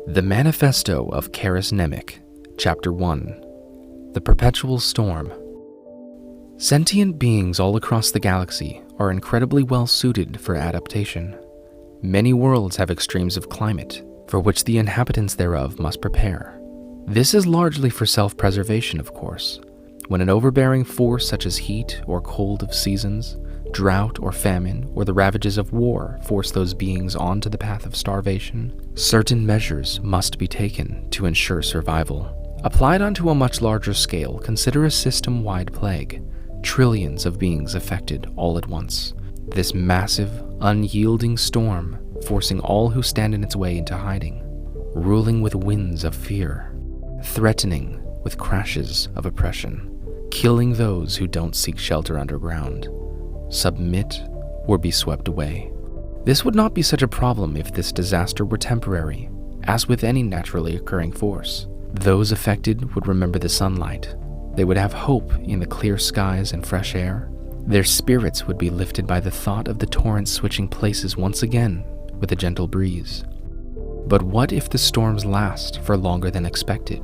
The Manifesto of Karis Nemik, Chapter 1, The Perpetual Storm. Sentient beings all across the galaxy are incredibly well suited for adaptation. Many worlds have extremes of climate, for which the inhabitants thereof must prepare. This is largely for self-preservation, of course. When an overbearing force such as heat or cold of seasons, drought or famine, or the ravages of war force those beings onto the path of starvation, certain measures must be taken to ensure survival. Applied onto a much larger scale, consider a system-wide plague, trillions of beings affected all at once. This massive, unyielding storm forcing all who stand in its way into hiding, ruling with winds of fear, threatening with crashes of oppression, killing those who don't seek shelter underground, submit or be swept away. This would not be such a problem if this disaster were temporary, as with any naturally occurring force. Those affected would remember the sunlight. They would have hope in the clear skies and fresh air. Their spirits would be lifted by the thought of the torrents switching places once again with a gentle breeze. But what if the storms last for longer than expected?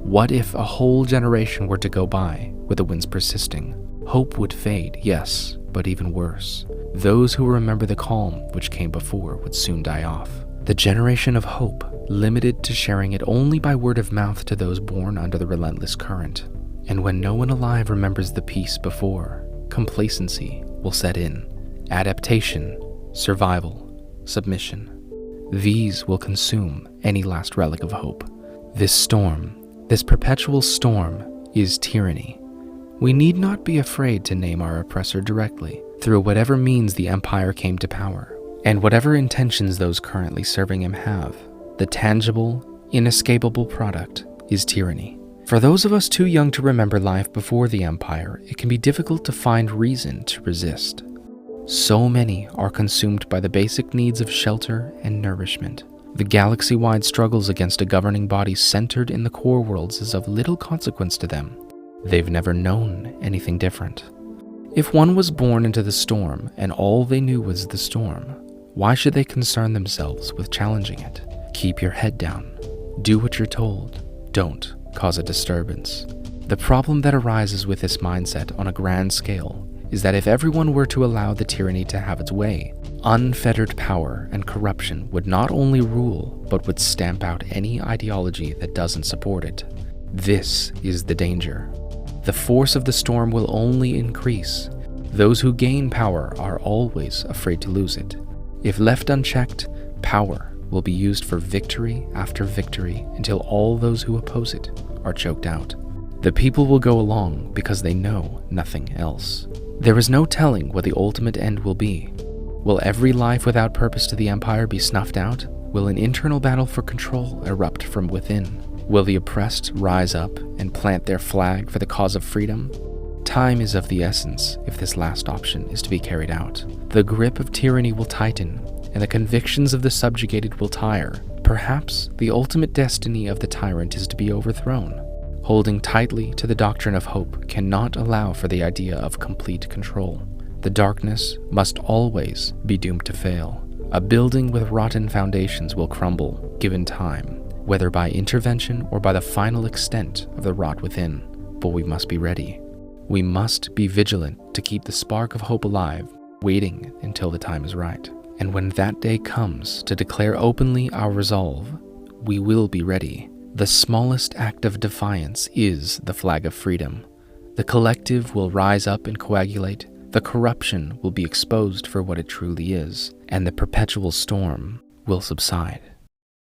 What if a whole generation were to go by with the winds persisting? Hope would fade, yes, but even worse. Those who remember the calm which came before would soon die off. The generation of hope, limited to sharing it only by word of mouth to those born under the relentless current. And when no one alive remembers the peace before, complacency will set in. Adaptation, survival, submission. These will consume any last relic of hope. This storm, this perpetual storm, is tyranny. We need not be afraid to name our oppressor directly, through whatever means the empire came to power, and whatever intentions those currently serving him have. The tangible, inescapable product is tyranny. For those of us too young to remember life before the empire, it can be difficult to find reason to resist. So many are consumed by the basic needs of shelter and nourishment. The galaxy-wide struggles against a governing body centered in the core worlds is of little consequence to them. They've never known anything different. If one was born into the storm and all they knew was the storm, why should they concern themselves with challenging it? Keep your head down. Do what you're told. Don't cause a disturbance. The problem that arises with this mindset on a grand scale is that if everyone were to allow the tyranny to have its way, unfettered power and corruption would not only rule, but would stamp out any ideology that doesn't support it. This is the danger. The force of the storm will only increase. Those who gain power are always afraid to lose it. If left unchecked, power will be used for victory after victory until all those who oppose it are choked out. The people will go along because they know nothing else. There is no telling what the ultimate end will be. Will every life without purpose to the empire be snuffed out? Will an internal battle for control erupt from within? Will the oppressed rise up and plant their flag for the cause of freedom? Time is of the essence if this last option is to be carried out. The grip of tyranny will tighten, and the convictions of the subjugated will tire. Perhaps the ultimate destiny of the tyrant is to be overthrown. Holding tightly to the doctrine of hope cannot allow for the idea of complete control. The darkness must always be doomed to fail. A building with rotten foundations will crumble, given time, whether by intervention or by the final extent of the rot within. But we must be ready. We must be vigilant to keep the spark of hope alive, waiting until the time is right. And when that day comes to declare openly our resolve, we will be ready. The smallest act of defiance is the flag of freedom. The collective will rise up and coagulate. The corruption will be exposed for what it truly is, and the perpetual storm will subside.